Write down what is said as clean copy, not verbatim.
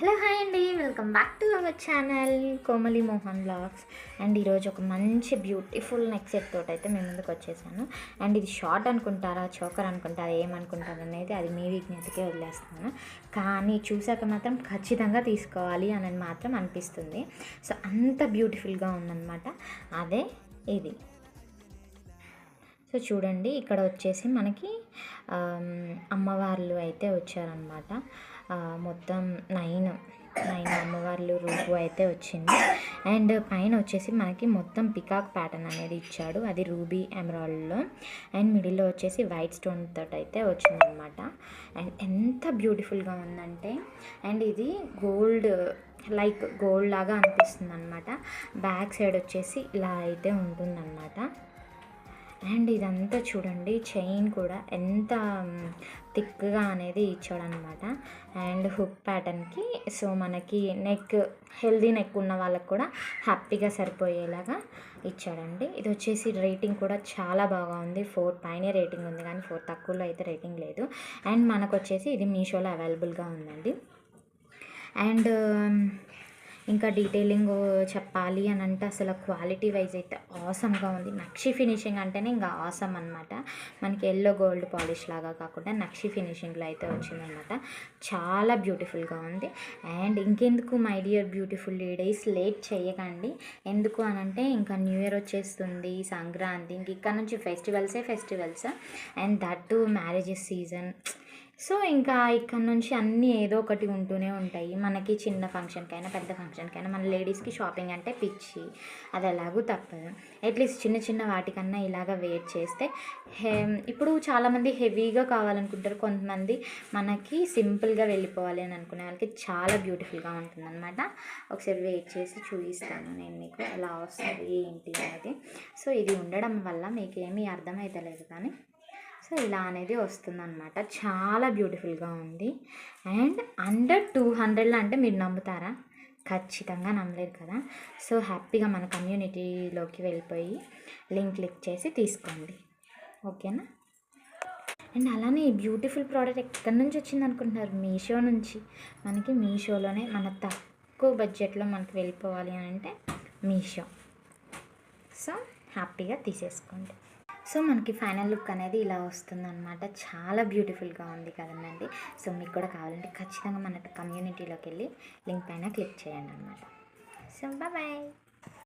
Hello hi అండి, welcome back to our channel Komali Mohan vlogs. And ఈరోజు ఒక మంచి బ్యూటిఫుల్ నెక్ సెట్ తోటి అయితే మేము ముందుకు వచ్చేసాను. అండ్ ఇది షార్ట్ అనుకుంటారా, చోకర్ అనుకుంటారా, ఏమనుకుంటారా అనేది అది మీ విజ్ఞతకే వదిలేస్తున్నాను. కానీ చూసాక మాత్రం ఖచ్చితంగా తీసుకోవాలి అని మాత్రం అనిపిస్తుంది. సో అంత బ్యూటిఫుల్గా ఉందన్నమాట. అదే ఇది. సో చూడండి, ఇక్కడ వచ్చేసి మనకి అమ్మవార్లు అయితే వచ్చారనమాట. మొత్తం నైన్ అమ్మవార్లు రూపు అయితే వచ్చింది. అండ్ పైన వచ్చేసి మనకి మొత్తం పికాక్ ప్యాటర్న్ అనేది ఇచ్చాడు, అది రూబీ ఎమరాల్డ్లో. అండ్ మిడిల్లో వచ్చేసి వైట్ స్టోన్ తోటి అయితే వచ్చిందనమాట. అండ్ ఎంత బ్యూటిఫుల్గా ఉందంటే, అండ్ ఇది గోల్డ్ లైక్ గోల్డ్ లాగా అనిపిస్తుంది అనమాట. బ్యాక్ సైడ్ వచ్చేసి ఇలా అయితే ఉంటుందన్నమాట. అండ్ ఇదంతా చూడండి, చైన్ కూడా ఎంత థిక్గా అనేది ఇచ్చాడనమాట. అండ్ హుక్ ప్యాటర్న్కి సో మనకి నెక్ హెల్దీ నెక్ ఉన్న వాళ్ళకి కూడా హ్యాపీగా సరిపోయేలాగా ఇచ్చాడండి. ఇది వచ్చేసి రేటింగ్ కూడా చాలా బాగా ఉంది. 4 పైనే రేటింగ్ ఉంది, కానీ 4 తక్కువలో అయితే రేటింగ్ లేదు. అండ్ మనకు వచ్చేసి ఇది మీషోలో అవైలబుల్గా ఉందండి. అండ్ ఇంకా డీటెయిలింగ్ చెప్పాలి అని అంటే అసలు క్వాలిటీ వైజ్ అయితే ఆసమ్గా ఉంది. నక్షి ఫినిషింగ్ అంటేనే ఇంకా ఆసమ్ అనమాట. మనకి ఎల్లో గోల్డ్ పాలిష్ లాగా కాకుండా నక్షి ఫినిషింగ్లో అయితే వచ్చిందనమాట. చాలా బ్యూటిఫుల్గా ఉంది. అండ్ ఇంకెందుకు my dear beautiful ladies, late చేయకండి. ఎందుకు అనంటే ఇంకా న్యూ ఇయర్ వచ్చేస్తుంది, సంక్రాంతి, ఇంక ఇక్కడ నుంచి festivals and that to marriages season. So ఇంకా ఇక్కడ నుంచి అన్నీ ఏదో ఒకటి ఉంటూనే ఉంటాయి. మనకి చిన్న ఫంక్షన్కైనా పెద్ద ఫంక్షన్కైనా మన లేడీస్కి షాపింగ్ అంటే పిచ్చి, అది ఎలాగూ తప్పదు. అట్లీస్ట్ చిన్న వాటికన్నా ఇలాగ వెయిట్ చేస్తే ఇప్పుడు చాలామంది హెవీగా కావాలనుకుంటారు, కొంతమంది మనకి సింపుల్గా వెళ్ళిపోవాలి అని అనుకునే వాళ్ళకి చాలా బ్యూటిఫుల్గా ఉంటుందన్నమాట. ఒకసారి వెయిట్ చేసి చూపిస్తాను నేను మీకు ఎలా వస్తుంది ఏంటి అనేది. సో ఇది ఉండడం వల్ల మీకు ఏమీ అర్థమైతలేదు, కానీ సో ఇలా అనేది వస్తుందన్నమాట. చాలా బ్యూటిఫుల్గా ఉంది. అండ్ అండర్ 200లో అంటే మీరు నమ్ముతారా? ఖచ్చితంగా నమ్మలేరు కదా. సో హ్యాపీగా మన కమ్యూనిటీలోకి వెళ్ళిపోయి లింక్ క్లిక్ చేసి తీసుకోండి, ఓకేనా. అండ్ అలానే ఈ బ్యూటిఫుల్ ప్రోడక్ట్ ఎక్కడి నుంచి వచ్చింది అనుకుంటున్నారు? మీషో నుంచి. మనకి మీషోలోనే మన తక్కువ బడ్జెట్లో మనకి వెళ్ళిపోవాలి అని అంటే మీషో. సో హ్యాపీగా తీసేసుకోండి. సో మనకి ఫైనల్ లుక్ అనేది ఇలా వస్తుందన్నమాట. చాలా బ్యూటిఫుల్గా ఉంది కదండి. సో మీకు కూడా కావాలంటే ఖచ్చితంగా మన కమ్యూనిటీలోకి వెళ్ళి లింక్ పైన క్లిక్ చేయండి అన్నమాట. So bye.